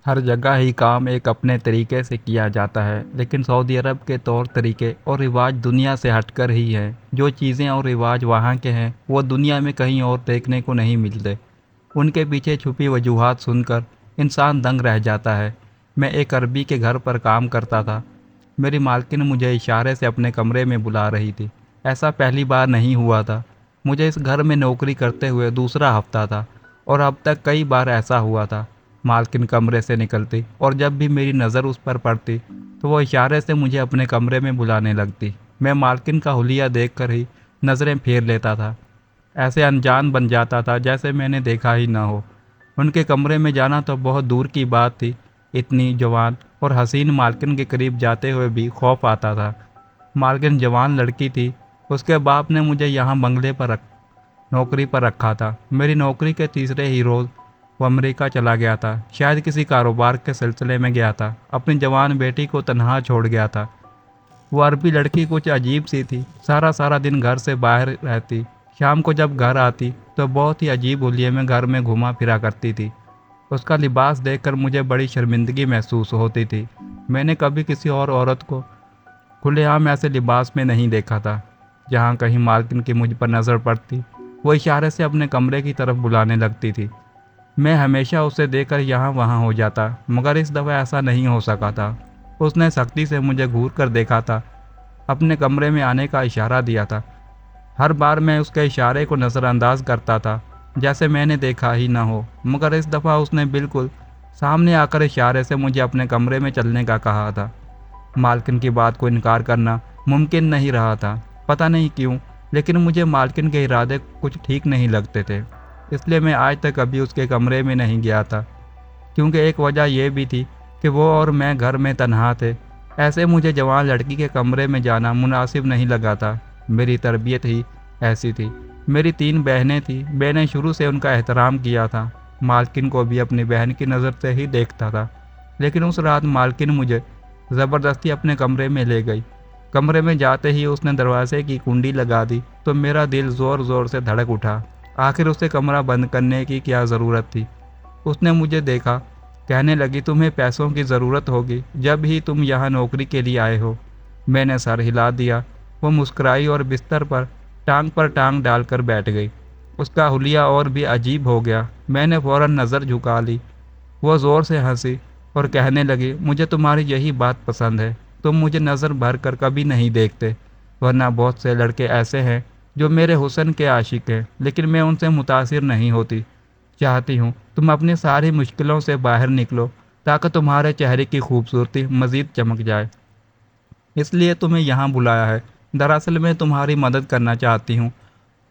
ہر جگہ ہی کام ایک اپنے طریقے سے کیا جاتا ہے، لیکن سعودی عرب کے طور طریقے اور رواج دنیا سے ہٹ کر ہی ہیں۔ جو چیزیں اور رواج وہاں کے ہیں وہ دنیا میں کہیں اور دیکھنے کو نہیں ملتے۔ ان کے پیچھے چھپی وجوہات سن کر انسان دنگ رہ جاتا ہے۔ میں ایک عربی کے گھر پر کام کرتا تھا۔ میری مالکن مجھے اشارے سے اپنے کمرے میں بلا رہی تھی۔ ایسا پہلی بار نہیں ہوا تھا۔ مجھے اس گھر میں نوکری کرتے ہوئے دوسرا ہفتہ تھا، اور اب تک کئی بار ایسا ہوا تھا۔ مالکن کمرے سے نکلتی اور جب بھی میری نظر اس پر پڑتی تو وہ اشارے سے مجھے اپنے کمرے میں بلانے لگتی۔ میں مالکن کا حلیہ دیکھ کر ہی نظریں پھیر لیتا تھا۔ ایسے انجان بن جاتا تھا جیسے میں نے دیکھا ہی نہ ہو۔ ان کے کمرے میں جانا تو بہت دور کی بات تھی۔ اتنی جوان اور حسین مالکن کے قریب جاتے ہوئے بھی خوف آتا تھا۔ مالکن جوان لڑکی تھی۔ اس کے باپ نے مجھے یہاں بنگلے پر نوکری پر رکھا تھا۔ میری نوکری کے تیسرے ہی روز وہ امریکہ چلا گیا تھا۔ شاید کسی کاروبار کے سلسلے میں گیا تھا۔ اپنی جوان بیٹی کو تنہا چھوڑ گیا تھا۔ وہ عربی لڑکی کچھ عجیب سی تھی۔ سارا دن گھر سے باہر رہتی۔ شام کو جب گھر آتی تو بہت ہی عجیب حلیے میں گھر میں گھوما پھرا کرتی تھی۔ اس کا لباس دیکھ کر مجھے بڑی شرمندگی محسوس ہوتی تھی۔ میں نے کبھی کسی اور عورت کو کھلے عام ایسے لباس میں نہیں دیکھا تھا۔ جہاں کہیں مالکن کی مجھ پر نظر پڑتی، وہ اشارے سے اپنے کمرے کی طرف بلانے لگتی تھی۔ میں ہمیشہ اسے دیکھ کر یہاں وہاں ہو جاتا، مگر اس دفعہ ایسا نہیں ہو سکا تھا۔ اس نے سختی سے مجھے گھور کر دیکھا تھا، اپنے کمرے میں آنے کا اشارہ دیا تھا۔ ہر بار میں اس کے اشارے کو نظر انداز کرتا تھا جیسے میں نے دیکھا ہی نہ ہو، مگر اس دفعہ اس نے بالکل سامنے آ کر اشارے سے مجھے اپنے کمرے میں چلنے کا کہا تھا۔ مالکن کی بات کو انکار کرنا ممکن نہیں رہا تھا۔ پتہ نہیں کیوں، لیکن مجھے مالکن کے ارادے کچھ ٹھیک نہیں لگتے تھے۔ اس لیے میں آج تک کبھی اس کے کمرے میں نہیں گیا تھا، کیونکہ ایک وجہ یہ بھی تھی کہ وہ اور میں گھر میں تنہا تھے۔ ایسے مجھے جوان لڑکی کے کمرے میں جانا مناسب نہیں لگا تھا۔ میری تربیت ہی ایسی تھی۔ میری 3 بہنیں تھیں۔ میں نے شروع سے ان کا احترام کیا تھا۔ مالکن کو بھی اپنی بہن کی نظر سے ہی دیکھتا تھا، لیکن اس رات مالکن مجھے زبردستی اپنے کمرے میں لے گئی۔ کمرے میں جاتے ہی اس نے دروازے کی کنڈی لگا دی تو میرا دل زور زور سے دھڑک اٹھا۔ آخر اسے کمرہ بند کرنے کی کیا ضرورت تھی؟ اس نے مجھے دیکھا، کہنے لگی تمہیں پیسوں کی ضرورت ہوگی جب ہی تم یہاں نوکری کے لیے آئے ہو۔ میں نے سر ہلا دیا۔ وہ مسکرائی اور بستر پر ٹانگ ڈال کر بیٹھ گئی۔ اس کا حلیہ اور بھی عجیب ہو گیا۔ میں نے فوراً نظر جھکا لی۔ وہ زور سے ہنسی اور کہنے لگی مجھے تمہاری یہی بات پسند ہے، تم مجھے نظر بھر کر کبھی نہیں دیکھتے، ورنہ بہت سے لڑکے ایسے ہیں جو میرے حسن کے عاشق ہیں، لیکن میں ان سے متاثر نہیں ہوتی۔ چاہتی ہوں تم اپنی ساری مشکلوں سے باہر نکلو تاکہ تمہارے چہرے کی خوبصورتی مزید چمک جائے۔ اس لیے تمہیں یہاں بلایا ہے۔ دراصل میں تمہاری مدد کرنا چاہتی ہوں،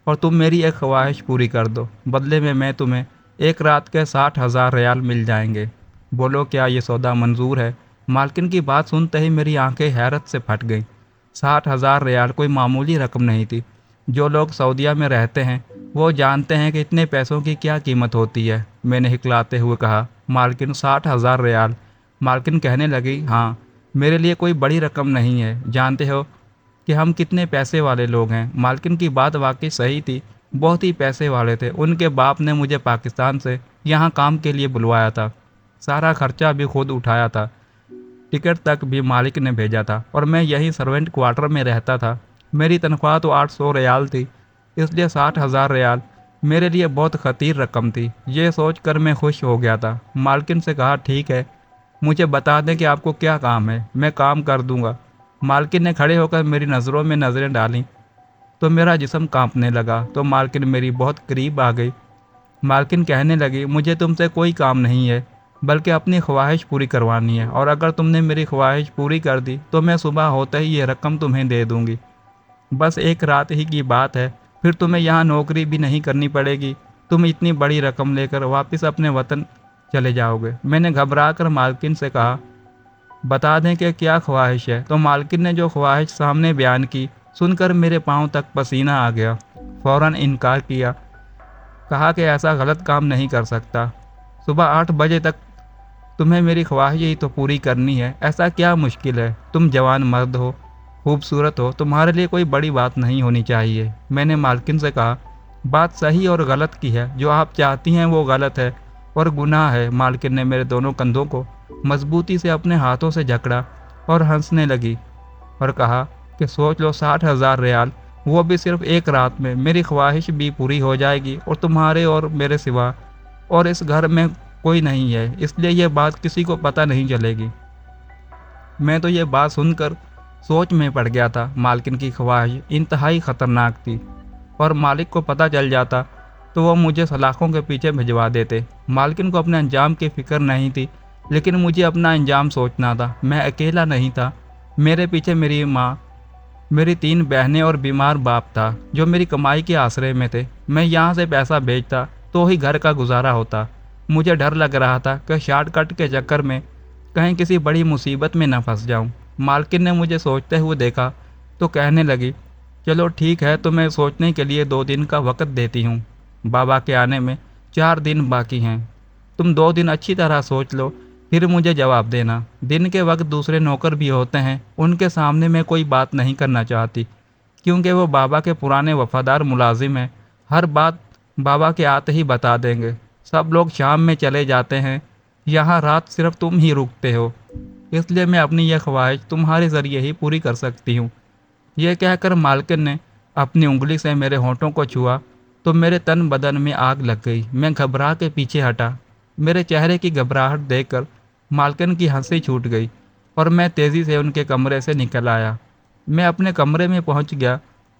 اور تم میری ایک خواہش پوری کر دو۔ بدلے میں تمہیں ایک رات کے 60,000 ریال مل جائیں گے۔ بولو کیا یہ سودا منظور ہے؟ مالکن کی بات سنتے ہی میری آنکھیں حیرت سے پھٹ گئیں۔ 60,000 ریال کوئی معمولی رقم نہیں تھی۔ جو لوگ سعودیہ میں رہتے ہیں وہ جانتے ہیں کہ اتنے پیسوں کی کیا قیمت ہوتی ہے۔ میں نے ہکلاتے ہوئے کہا، مالکن 60,000 ریال؟ مالکن کہنے لگی، ہاں، میرے لیے کوئی بڑی رقم نہیں ہے۔ جانتے ہو کہ ہم کتنے پیسے والے لوگ ہیں۔ مالکن کی بات واقعی صحیح تھی، بہت ہی پیسے والے تھے۔ ان کے باپ نے مجھے پاکستان سے یہاں کام کے لیے بلوایا تھا، سارا خرچہ بھی خود اٹھایا تھا، ٹکٹ تک بھی مالک نے بھیجا تھا، اور میں یہیں سرونٹ کوارٹر میں رہتا تھا۔ میری تنخواہ تو 800 ریال تھی، اس لیے 60,000 ریال میرے لیے بہت خطیر رقم تھی۔ یہ سوچ کر میں خوش ہو گیا تھا۔ مالکن سے کہا، ٹھیک ہے، مجھے بتا دیں کہ آپ کو کیا کام ہے، میں کام کر دوں گا۔ مالکن نے کھڑے ہو کر میری نظروں میں نظریں ڈالیں تو میرا جسم کانپنے لگا۔ تو مالکن میری بہت قریب آ گئی۔ مالکن کہنے لگی، مجھے تم سے کوئی کام نہیں ہے، بلکہ اپنی خواہش پوری کروانی ہے، اور اگر تم نے میری خواہش پوری کر دی تو میں صبح ہوتے ہی یہ رقم تمہیں دے دوں گی۔ بس ایک رات ہی کی بات ہے، پھر تمہیں یہاں نوکری بھی نہیں کرنی پڑے گی۔ تم اتنی بڑی رقم لے کر واپس اپنے وطن چلے جاؤ گے۔ میں نے گھبرا کر مالکن سے کہا، بتا دیں کہ کیا خواہش ہے؟ تو مالکن نے جو خواہش سامنے بیان کی، سن کر میرے پاؤں تک پسینہ آ گیا۔ فوراً انکار کیا، کہا کہ ایسا غلط کام نہیں کر سکتا۔ صبح 8 بجے تک تمہیں میری خواہش ہی تو پوری کرنی ہے، ایسا کیا مشکل ہے؟ تم جوان مرد ہو، خوبصورت ہو، تمہارے لیے کوئی بڑی بات نہیں ہونی چاہیے۔ میں نے مالکن سے کہا، بات صحیح اور غلط کی ہے، جو آپ چاہتی ہیں وہ غلط ہے، اور گناہ ہے۔ مالکن نے میرے دونوں کندھوں کو مضبوطی سے اپنے ہاتھوں سے جکڑا اور ہنسنے لگی اور کہا کہ سوچ لو 60,000 ریال، وہ بھی صرف ایک رات میں۔ میری خواہش بھی پوری ہو جائے گی اور تمہارے اور میرے سوا اور اس گھر میں کوئی نہیں ہے، اس لیے یہ بات کسی کو پتہ نہیں چلے گی۔ میں تو یہ بات سن کر سوچ میں پڑ گیا تھا۔ مالکن کی خواہش انتہائی خطرناک تھی اور مالک کو پتہ چل جاتا تو وہ مجھے سلاخوں کے پیچھے بھجوا دیتے۔ مالکن کو اپنے انجام کی فکر نہیں تھی، لیکن مجھے اپنا انجام سوچنا تھا۔ میں اکیلا نہیں تھا، میرے پیچھے میری ماں، میری 3 بہنیں اور بیمار باپ تھا جو میری کمائی کے آسرے میں تھے۔ میں یہاں سے پیسہ بھیجتا تو ہی گھر کا گزارا ہوتا۔ مجھے ڈر لگ رہا تھا کہ شارٹ کٹ کے چکر میں کہیں کسی بڑی مصیبت میں نہ پھنس جاؤں۔ مالکن نے مجھے سوچتے ہوئے دیکھا تو کہنے لگی، چلو ٹھیک ہے، تمہیں سوچنے کے لیے 2 دن کا وقت دیتی ہوں۔ بابا کے آنے میں 4 دن باقی ہیں۔ تم 2 دن اچھی طرح سوچ لو، پھر مجھے جواب دینا۔ دن کے وقت دوسرے نوکر بھی ہوتے ہیں، ان کے سامنے میں کوئی بات نہیں کرنا چاہتی کیونکہ وہ بابا کے پرانے وفادار ملازم ہیں۔ ہر بات بابا کے آتے ہی بتا دیں گے۔ سب لوگ شام میں چلے جاتے ہیں، یہاں رات صرف تم ہی رکتے ہو، اس لیے میں اپنی یہ خواہش تمہارے ذریعے ہی پوری کر سکتی ہوں۔ یہ کہہ کر مالکن نے اپنی انگلی سے میرے ہونٹوں کو چھوا تو میرے تن بدن میں آگ لگ گئی۔ میں گھبرا کے پیچھے ہٹا۔ میرے چہرے کی گھبراہٹ دیکھ کر مالکن کی ہنسی چھوٹ گئی اور میں تیزی سے ان کے کمرے سے نکل آیا۔ میں اپنے کمرے میں پہنچ گیا،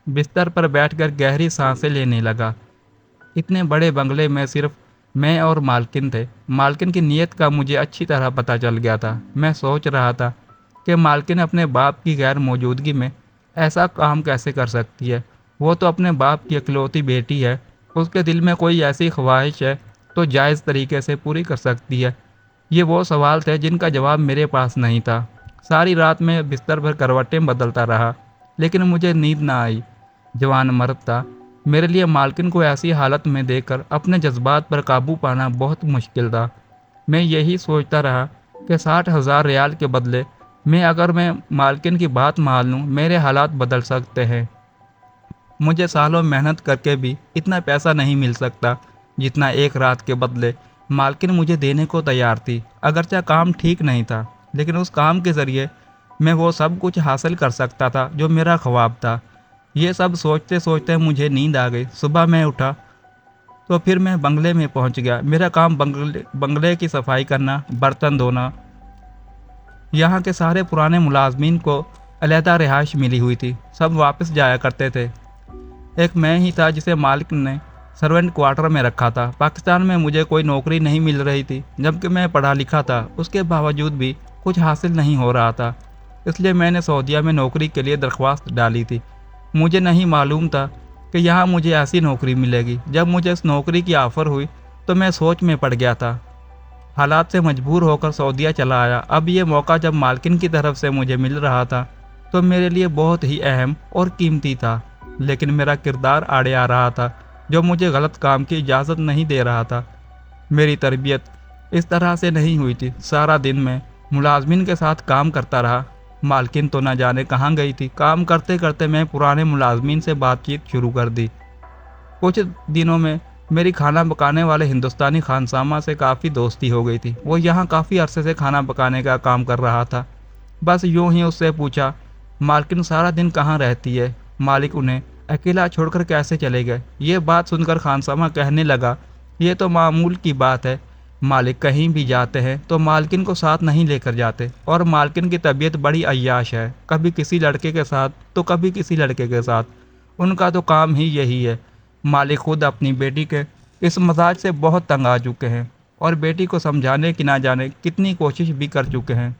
بستر پر بیٹھ کر گہری سانسیں لینے لگا۔ اتنے بڑے بنگلے میں صرف میں اور مالکن تھے۔ مالکن کی نیت کا مجھے اچھی طرح پتہ چل گیا تھا۔ میں سوچ رہا تھا کہ مالکن اپنے باپ کی غیر موجودگی میں ایسا کام کیسے کر سکتی ہے۔ وہ تو اپنے باپ کی اکلوتی بیٹی ہے، اس کے دل میں کوئی ایسی خواہش ہے تو جائز طریقے سے پوری کر سکتی ہے۔ یہ وہ سوال تھے جن کا جواب میرے پاس نہیں تھا۔ ساری رات میں بستر پر کروٹیں بدلتا رہا لیکن مجھے نیند نہ آئی۔ جوان مرد تھا، میرے لیے مالکن کو ایسی حالت میں دیکھ کر اپنے جذبات پر قابو پانا بہت مشکل تھا۔ میں یہی سوچتا رہا کہ 60,000 ریال کے بدلے میں اگر میں مالکن کی بات مان لوں، میرے حالات بدل سکتے ہیں۔ مجھے سالوں محنت کر کے بھی اتنا پیسہ نہیں مل سکتا جتنا ایک رات کے بدلے مالکن مجھے دینے کو تیار تھی۔ اگرچہ کام ٹھیک نہیں تھا، لیکن اس کام کے ذریعے میں وہ سب کچھ حاصل کر سکتا تھا جو میرا خواب تھا۔ یہ سب سوچتے سوچتے مجھے نیند آ گئی۔ صبح میں اٹھا تو پھر میں بنگلے میں پہنچ گیا۔ میرا کام بنگلے کی صفائی کرنا، برتن دھونا۔ یہاں کے سارے پرانے ملازمین کو علیحدہ رہائش ملی ہوئی تھی، سب واپس جایا کرتے تھے۔ ایک میں ہی تھا جسے مالک نے سرونٹ کوارٹر میں رکھا تھا۔ پاکستان میں مجھے کوئی نوکری نہیں مل رہی تھی، جبکہ میں پڑھا لکھا تھا۔ اس کے باوجود بھی کچھ حاصل نہیں ہو رہا تھا، اس لیے میں نے سعودیہ میں نوکری کے لیے درخواست ڈالی تھی۔ مجھے نہیں معلوم تھا کہ یہاں مجھے ایسی نوکری ملے گی۔ جب مجھے اس نوکری کی آفر ہوئی تو میں سوچ میں پڑ گیا تھا۔ حالات سے مجبور ہو کر سعودیہ چلا آیا۔ اب یہ موقع جب مالکن کی طرف سے مجھے مل رہا تھا تو میرے لیے بہت ہی اہم اور قیمتی تھا، لیکن میرا کردار آڑے آ رہا تھا جو مجھے غلط کام کی اجازت نہیں دے رہا تھا۔ میری تربیت اس طرح سے نہیں ہوئی تھی۔ سارا دن میں ملازمین کے ساتھ کام کرتا رہا۔ مالکن تو نہ جانے کہاں گئی تھی۔ کام کرتے کرتے میں پرانے ملازمین سے بات چیت شروع کر دی۔ کچھ دنوں میں میری کھانا پکانے والے ہندوستانی خانسامہ سے کافی دوستی ہو گئی تھی۔ وہ یہاں کافی عرصے سے کھانا پکانے کا کام کر رہا تھا۔ بس یوں ہی اس سے پوچھا، مالکن سارا دن کہاں رہتی ہے؟ مالک انہیں اکیلا چھوڑ کر کیسے چلے گئے؟ یہ بات سن کر خانسامہ کہنے لگا، یہ تو معمول کی بات ہے۔ مالک کہیں بھی جاتے ہیں تو مالکن کو ساتھ نہیں لے کر جاتے، اور مالکن کی طبیعت بڑی عیاش ہے، کبھی کسی لڑکے کے ساتھ تو کبھی کسی لڑکے کے ساتھ۔ ان کا تو کام ہی یہی ہے۔ مالک خود اپنی بیٹی کے اس مزاج سے بہت تنگ آ چکے ہیں اور بیٹی کو سمجھانے کی نہ جانے کتنی کوشش بھی کر چکے ہیں،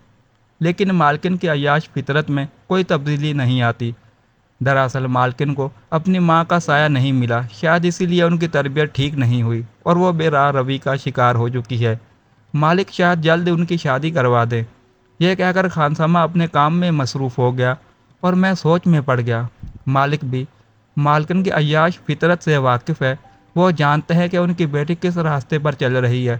لیکن مالکن کی عیاش فطرت میں کوئی تبدیلی نہیں آتی۔ دراصل مالکن کو اپنی ماں کا سایہ نہیں ملا، شاید اسی لیے ان کی تربیت ٹھیک نہیں ہوئی اور وہ بے راہ روی کا شکار ہو چکی ہے۔ مالک شاید جلد ان کی شادی کروا دے۔ یہ کہہ کر خانسامہ اپنے کام میں مصروف ہو گیا اور میں سوچ میں پڑ گیا۔ مالک بھی مالکن کی عیاش فطرت سے واقف ہے۔ وہ جانتے ہیں کہ ان کی بیٹی کس راستے پر چل رہی ہے۔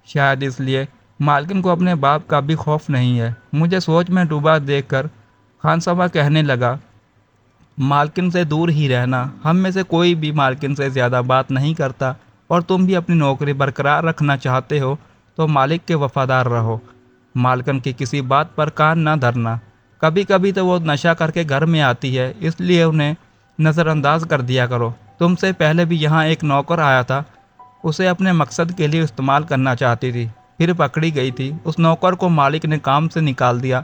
شاید اس لیے مالکن کو اپنے باپ کا بھی خوف نہیں ہے۔ مجھے سوچ میں ڈوبا دیکھ کر خانسامہ کہنے لگا، مالکن سے دور ہی رہنا۔ ہم میں سے کوئی بھی مالکن سے زیادہ بات نہیں کرتا اور تم بھی اپنی نوکری برقرار رکھنا چاہتے ہو تو مالک کے وفادار رہو، مالکن کی کسی بات پر کان نہ دھرنا۔ کبھی کبھی تو وہ نشہ کر کے گھر میں آتی ہے، اس لیے انہیں نظر انداز کر دیا کرو۔ تم سے پہلے بھی یہاں ایک نوکر آیا تھا، اسے اپنے مقصد کے لیے استعمال کرنا چاہتی تھی، پھر پکڑی گئی تھی۔ اس نوکر کو مالک نے کام سے نکال دیا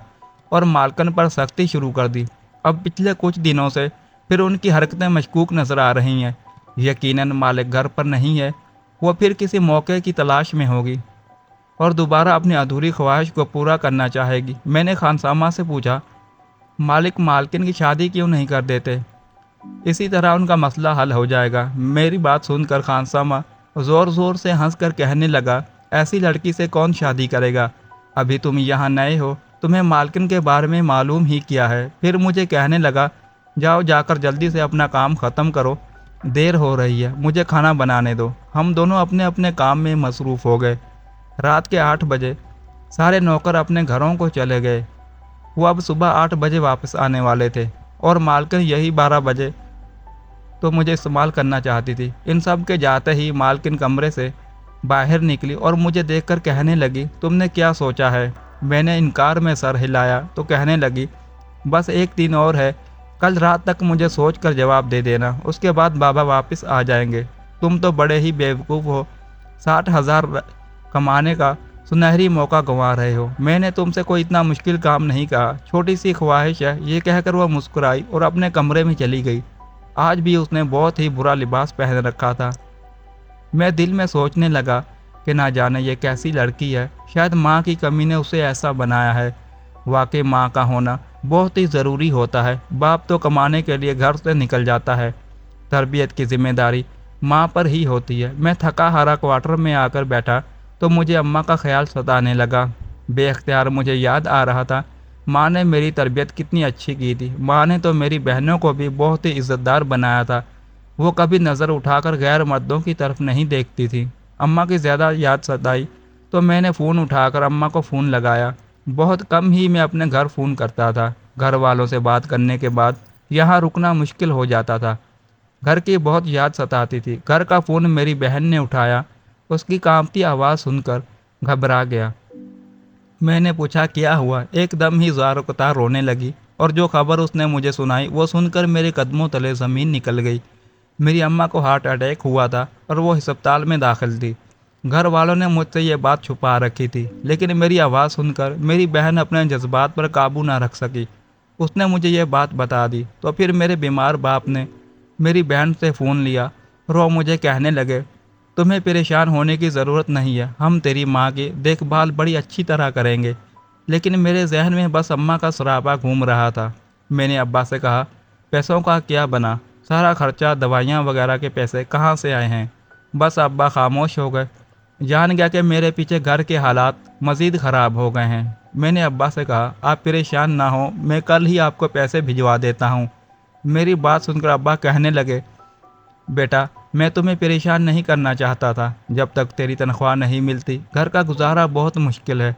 اور مالکن پر سختی شروع کر دی۔ اب پچھلے کچھ دنوں سے پھر ان کی حرکتیں مشکوک نظر آ رہی ہیں۔ یقیناً مالک گھر پر نہیں ہے، وہ پھر کسی موقع کی تلاش میں ہوگی اور دوبارہ اپنی ادھوری خواہش کو پورا کرنا چاہے گی۔ میں نے خانسامہ سے پوچھا، مالک مالکن کی شادی کیوں نہیں کر دیتے؟ اسی طرح ان کا مسئلہ حل ہو جائے گا۔ میری بات سن کر خانسامہ زور زور سے ہنس کر کہنے لگا، ایسی لڑکی سے کون شادی کرے گا؟ ابھی تم یہاں نئے ہو، تمہیں مالکن کے بارے میں معلوم ہی کیا ہے؟ پھر مجھے کہنے لگا، جاؤ جا کر جلدی سے اپنا کام ختم کرو، دیر ہو رہی ہے، مجھے کھانا بنانے دو۔ ہم دونوں اپنے اپنے کام میں مصروف ہو گئے۔ رات کے 8 بجے سارے نوکر اپنے گھروں کو چلے گئے۔ وہ اب صبح 8 بجے واپس آنے والے تھے اور مالکن یہی 12 بجے تو مجھے استعمال کرنا چاہتی تھی۔ ان سب کے جاتے ہی مالکن کمرے سے باہر نکلی اور مجھے دیکھ کر کہنے لگی، تم نے کیا سوچا ہے؟ میں نے انکار میں سر ہلایا تو کہنے لگی، بس ایک دن اور ہے، کل رات تک مجھے سوچ کر جواب دے دینا، اس کے بعد بابا واپس آ جائیں گے۔ تم تو بڑے ہی بیوقوف ہو، 60,000 کمانے کا سنہری موقع گنوا رہے ہو۔ میں نے تم سے کوئی اتنا مشکل کام نہیں کہا، چھوٹی سی خواہش ہے، یہ کہہ کر وہ مسکرائی اور اپنے کمرے میں چلی گئی۔ آج بھی اس نے بہت ہی برا لباس پہن رکھا تھا۔ میں دل میں سوچنے لگا کہ نہ جانے یہ کیسی لڑکی ہے، شاید ماں کی کمی نے اسے ایسا بنایا ہے۔ واقعی ماں کا ہونا بہت ہی ضروری ہوتا ہے۔ باپ تو کمانے کے لیے گھر سے نکل جاتا ہے، تربیت کی ذمہ داری ماں پر ہی ہوتی ہے۔ میں تھکا ہارا کوارٹر میں آ کر بیٹھا تو مجھے اماں کا خیال ستانے لگا۔ بے اختیار مجھے یاد آ رہا تھا، ماں نے میری تربیت کتنی اچھی کی تھی۔ ماں نے تو میری بہنوں کو بھی بہت ہی عزت دار بنایا تھا، وہ کبھی نظر اٹھا کر غیر مردوں کی طرف نہیں دیکھتی تھی۔ اماں کی زیادہ یاد ستائی تو میں نے فون اٹھا کر اماں کو فون لگایا۔ بہت کم ہی میں اپنے گھر فون کرتا تھا، گھر والوں سے بات کرنے کے بعد یہاں رکنا مشکل ہو جاتا تھا۔ گھر کی بہت یاد ستاتی تھی۔ گھر کا فون میری بہن نے اٹھایا، اس کی کانپتی آواز سن کر گھبرا گیا۔ میں نے پوچھا کیا ہوا؟ ایک دم ہی زار رونے لگی اور جو خبر اس نے مجھے سنائی وہ سن کر میرے قدموں تلے زمین نکل گئی۔ میری اماں کو ہارٹ اٹیک ہوا تھا اور وہ ہسپتال میں داخل تھی۔ گھر والوں نے مجھ سے یہ بات چھپا رکھی تھی، لیکن میری آواز سن کر میری بہن اپنے جذبات پر قابو نہ رکھ سکی۔ اس نے مجھے یہ بات بتا دی تو پھر میرے بیمار باپ نے میری بہن سے فون لیا اور وہ مجھے کہنے لگے، تمہیں پریشان ہونے کی ضرورت نہیں ہے، ہم تیری ماں کی دیکھ بھال بڑی اچھی طرح کریں گے۔ لیکن میرے ذہن میں بس اماں کا سراپا گھوم رہا تھا۔ میں نے ابا سے کہا، پیسوں کا کیا بنا؟ سارا خرچہ دوائیاں وغیرہ کے پیسے کہاں سے آئے ہیں؟ بس ابا خاموش ہو گئے۔ جان گیا کہ میرے پیچھے گھر کے حالات مزید خراب ہو گئے ہیں۔ میں نے ابا سے کہا، آپ پریشان نہ ہوں، میں کل ہی آپ کو پیسے بھجوا دیتا ہوں۔ میری بات سن کر ابا کہنے لگے، بیٹا میں تمہیں پریشان نہیں کرنا چاہتا تھا، جب تک تیری تنخواہ نہیں ملتی گھر کا گزارا بہت مشکل ہے،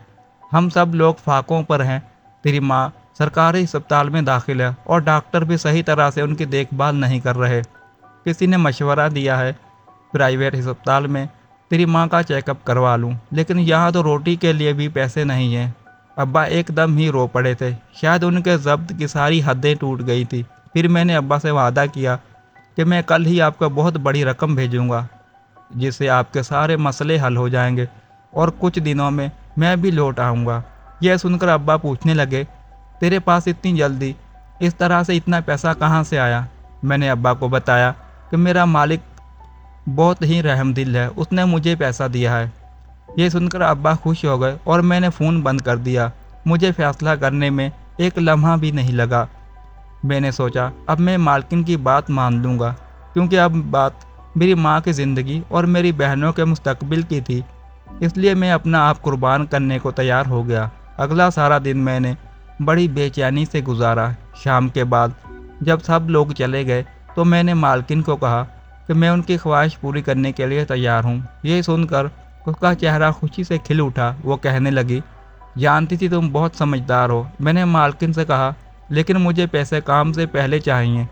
ہم سب لوگ فاقوں پر ہیں۔ تیری ماں سرکاری ہسپتال میں داخل ہے اور ڈاکٹر بھی صحیح طرح سے ان کی دیکھ بھال نہیں کر رہے۔ کسی نے مشورہ دیا ہے پرائیویٹ ہسپتال میں تیری ماں کا چیک اپ کروا لوں، لیکن یہاں تو روٹی کے لیے بھی پیسے نہیں ہیں۔ ابا ایک دم ہی رو پڑے تھے، شاید ان کے ضبط کی ساری حدیں ٹوٹ گئی تھی۔ پھر میں نے ابا سے وعدہ کیا کہ میں کل ہی آپ کو بہت بڑی رقم بھیجوں گا، جس سے آپ کے سارے مسئلے حل ہو جائیں گے اور کچھ دنوں میں بھی لوٹ آؤں گا۔ یہ سن کر ابا پوچھنے لگے، تیرے پاس اتنی جلدی اس طرح سے اتنا پیسہ کہاں سے آیا؟ میں نے ابا کو بتایا کہ میرا مالک بہت ہی رحم دل ہے، اس نے مجھے پیسہ دیا ہے۔ یہ سن کر ابا خوش ہو گئے اور میں نے فون بند کر دیا۔ مجھے فیصلہ کرنے میں ایک لمحہ بھی نہیں لگا۔ میں نے سوچا اب میں مالکن کی بات مان لوں گا، کیونکہ اب بات میری ماں کی زندگی اور میری بہنوں کے مستقبل کی تھی، اس لیے میں اپنا آپ قربان کرنے کو تیار ہو گیا۔ اگلا سارا دن میں نے بڑی بے چینی سے گزارا۔ شام کے بعد جب سب لوگ چلے گئے تو میں نے مالکن کو کہا کہ میں ان کی خواہش پوری کرنے کے لیے تیار ہوں۔ یہ سن کر اس کا چہرہ خوشی سے کھل اٹھا۔ وہ کہنے لگی، جانتی تھی تم بہت سمجھدار ہو۔ میں نے مالکن سے کہا، لیکن مجھے پیسے کام سے پہلے چاہیے،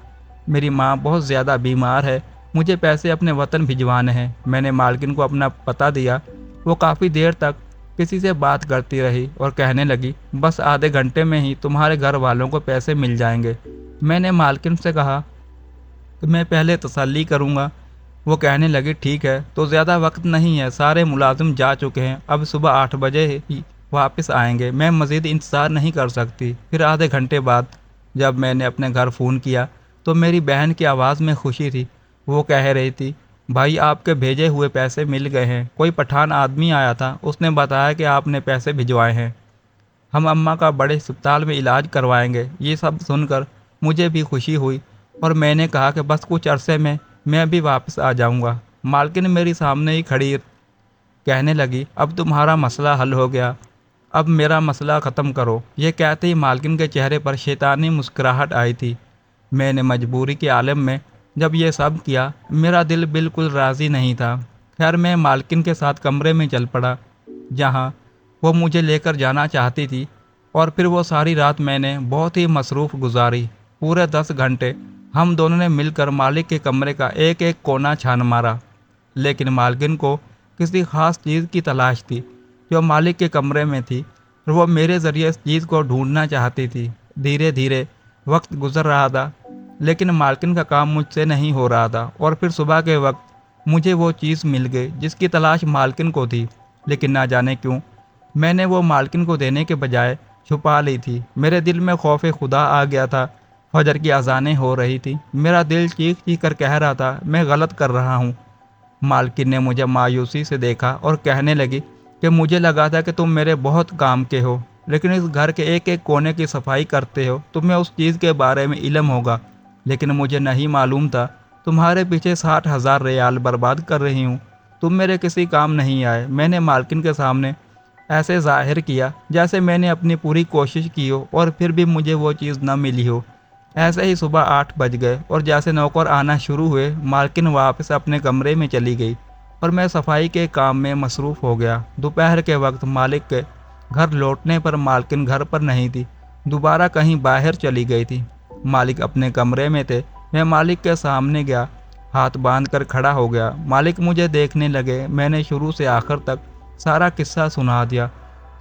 میری ماں بہت زیادہ بیمار ہے مجھے پیسے اپنے وطن بھجوانے ہیں۔ میں نے مالکن کو اپنا پتہ دیا۔ وہ کافی دیر تک کسی سے بات کرتی رہی اور کہنے لگی، بس آدھے گھنٹے میں ہی تمہارے گھر والوں کو پیسے مل جائیں گے۔ میں نے مالکن سے کہا کہ میں پہلے تسلی کروں گا۔ وہ کہنے لگی، ٹھیک ہے، تو زیادہ وقت نہیں ہے، سارے ملازم جا چکے ہیں، اب صبح 8 بجے ہی واپس آئیں گے، میں مزید انتظار نہیں کر سکتی۔ پھر آدھے گھنٹے بعد جب میں نے اپنے گھر فون کیا تو میری بہن کی آواز میں خوشی تھی۔ وہ کہہ رہی تھی، بھائی آپ کے بھیجے ہوئے پیسے مل گئے ہیں، کوئی پٹھان آدمی آیا تھا، اس نے بتایا کہ آپ نے پیسے بھجوائے ہیں، ہم اماں کا بڑے اسپتال میں علاج کروائیں گے۔ یہ سب سن کر مجھے بھی خوشی ہوئی اور میں نے کہا کہ بس کچھ عرصے میں بھی واپس آ جاؤں گا۔ مالکن میری سامنے ہی کھڑی کہنے لگی، اب تمہارا مسئلہ حل ہو گیا، اب میرا مسئلہ ختم کرو۔ یہ کہتے ہی مالکن کے چہرے پر شیطانی مسکراہٹ آئی تھی۔ میں نے مجبوری کے عالم میں جب یہ سب کیا، میرا دل بالکل راضی نہیں تھا۔ خیر میں مالکن کے ساتھ کمرے میں چل پڑا جہاں وہ مجھے لے کر جانا چاہتی تھی، اور پھر وہ ساری رات میں نے بہت ہی مصروف گزاری۔ پورے 10 گھنٹے ہم دونوں نے مل کر مالک کے کمرے کا ایک ایک کونا چھان مارا، لیکن مالکن کو کسی خاص چیز کی تلاش تھی جو مالک کے کمرے میں تھی، اور وہ میرے ذریعے اس چیز کو ڈھونڈنا چاہتی تھی۔ دھیرے دھیرے وقت گزر رہا تھا، لیکن مالکن کا کام مجھ سے نہیں ہو رہا تھا، اور پھر صبح کے وقت مجھے وہ چیز مل گئی جس کی تلاش مالکن کو تھی، لیکن نہ جانے کیوں میں نے وہ مالکن کو دینے کے بجائے چھپا لی تھی۔ میرے دل میں خوف خدا آ گیا تھا۔ فجر کی اذانیں ہو رہی تھی، میرا دل چیخ چیخ کر کہہ رہا تھا، میں غلط کر رہا ہوں۔ مالکن نے مجھے مایوسی سے دیکھا اور کہنے لگی کہ مجھے لگا تھا کہ تم میرے بہت کام کے ہو، لیکن اس گھر کے ایک ایک کونے کی صفائی کرتے ہو، تمہیں اس چیز کے بارے میں علم ہوگا، لیکن مجھے نہیں معلوم تھا تمہارے پیچھے 60,000 ریال برباد کر رہی ہوں، تم میرے کسی کام نہیں آئے۔ میں نے مالکن کے سامنے ایسے ظاہر کیا جیسے میں نے اپنی پوری کوشش کی ہو اور پھر بھی مجھے وہ چیز نہ ملی ہو۔ ایسے ہی صبح 8 بج گئے اور جیسے نوکر آنا شروع ہوئے، مالکن واپس اپنے کمرے میں چلی گئی اور میں صفائی کے کام میں مصروف ہو گیا۔ دوپہر کے وقت مالک کے گھر لوٹنے پر مالکن گھر پر نہیں تھی، دوبارہ کہیں باہر چلی گئی تھی۔ مالک اپنے کمرے میں تھے۔ میں مالک کے سامنے گیا، ہاتھ باندھ کر کھڑا ہو گیا۔ مالک مجھے دیکھنے لگے۔ میں نے شروع سے آخر تک سارا قصہ سنا دیا۔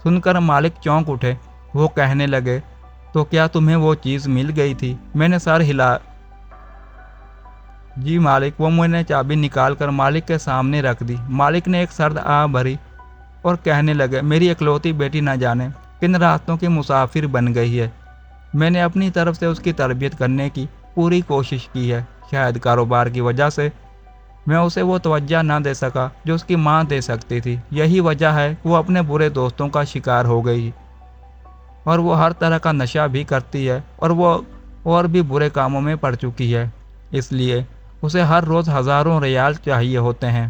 سن کر مالک چونک اٹھے۔ وہ کہنے لگے، تو کیا تمہیں وہ چیز مل گئی تھی؟ میں نے سر ہلا جی مالک۔ وہ میں نے چابی نکال کر مالک کے سامنے رکھ دی۔ مالک نے ایک سرد آہ بھری اور کہنے لگے، میری اکلوتی بیٹی نہ جانے کن راستوں کی مسافر بن گئی ہے۔ میں نے اپنی طرف سے اس کی تربیت کرنے کی پوری کوشش کی ہے، شاید کاروبار کی وجہ سے میں اسے وہ توجہ نہ دے سکا جو اس کی ماں دے سکتی تھی۔ یہی وجہ ہے کہ وہ اپنے برے دوستوں کا شکار ہو گئی اور وہ ہر طرح کا نشہ بھی کرتی ہے، اور وہ اور بھی برے کاموں میں پڑ چکی ہے، اس لیے اسے ہر روز ہزاروں ریال چاہیے ہوتے ہیں۔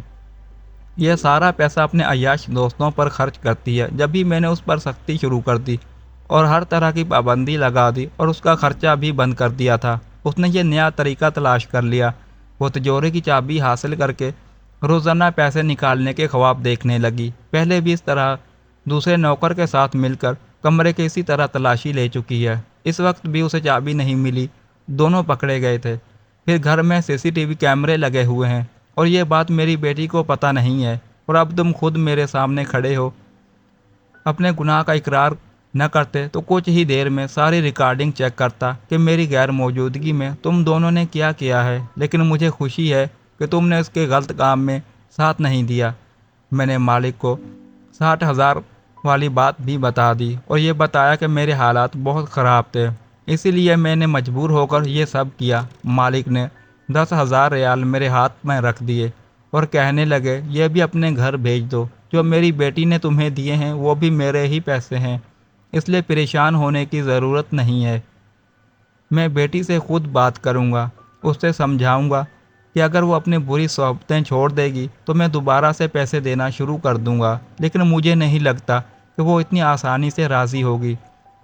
یہ سارا پیسہ اپنے عیاش دوستوں پر خرچ کرتی ہے۔ جب بھی میں نے اس پر سختی شروع کر دی اور ہر طرح کی پابندی لگا دی اور اس کا خرچہ بھی بند کر دیا تھا، اس نے یہ نیا طریقہ تلاش کر لیا۔ وہ تجوری کی چابی حاصل کر کے روزانہ پیسے نکالنے کے خواب دیکھنے لگی۔ پہلے بھی اس طرح دوسرے نوکر کے ساتھ مل کر کمرے کے اسی طرح تلاشی لے چکی ہے۔ اس وقت بھی اسے چابی نہیں ملی، دونوں پکڑے گئے تھے۔ پھر گھر میں CCTV کیمرے لگے ہوئے ہیں اور یہ بات میری بیٹی کو پتہ نہیں ہے، اور اب تم خود میرے سامنے کھڑے ہو۔ اپنے گناہ کا اقرار نہ کرتے تو کچھ ہی دیر میں ساری ریکارڈنگ چیک کرتا کہ میری غیر موجودگی میں تم دونوں نے کیا کیا ہے، لیکن مجھے خوشی ہے کہ تم نے اس کے غلط کام میں ساتھ نہیں دیا۔ میں نے مالک کو 60,000 والی بات بھی بتا دی اور یہ بتایا کہ میرے حالات بہت خراب تھے، اسی لیے میں نے مجبور ہو کر یہ سب کیا۔ مالک نے 10,000 ریال میرے ہاتھ میں رکھ دیے اور کہنے لگے، یہ بھی اپنے گھر بھیج دو، جو میری بیٹی نے تمہیں دیے ہیں وہ بھی میرے ہی پیسے ہیں، اس لیے پریشان ہونے کی ضرورت نہیں ہے۔ میں بیٹی سے خود بات کروں گا، اس سے سمجھاؤں گا کہ اگر وہ اپنی بری صحبتیں چھوڑ دے گی تو میں دوبارہ سے پیسے دینا شروع کر دوں گا، لیکن مجھے نہیں لگتا کہ وہ اتنی آسانی سے راضی ہوگی۔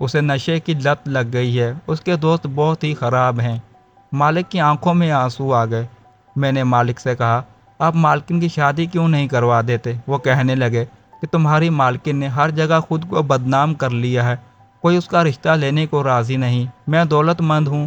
اسے نشے کی لت لگ گئی ہے، اس کے دوست بہت ہی خراب ہیں۔ مالک کی آنکھوں میں آنسو آ گئے۔ میں نے مالک سے کہا، آپ مالکن کی شادی کیوں نہیں کروا دیتے؟ وہ کہنے لگے کہ تمہاری مالکن نے ہر جگہ خود کو بدنام کر لیا ہے، کوئی اس کا رشتہ لینے کو راضی نہیں۔ میں دولت مند ہوں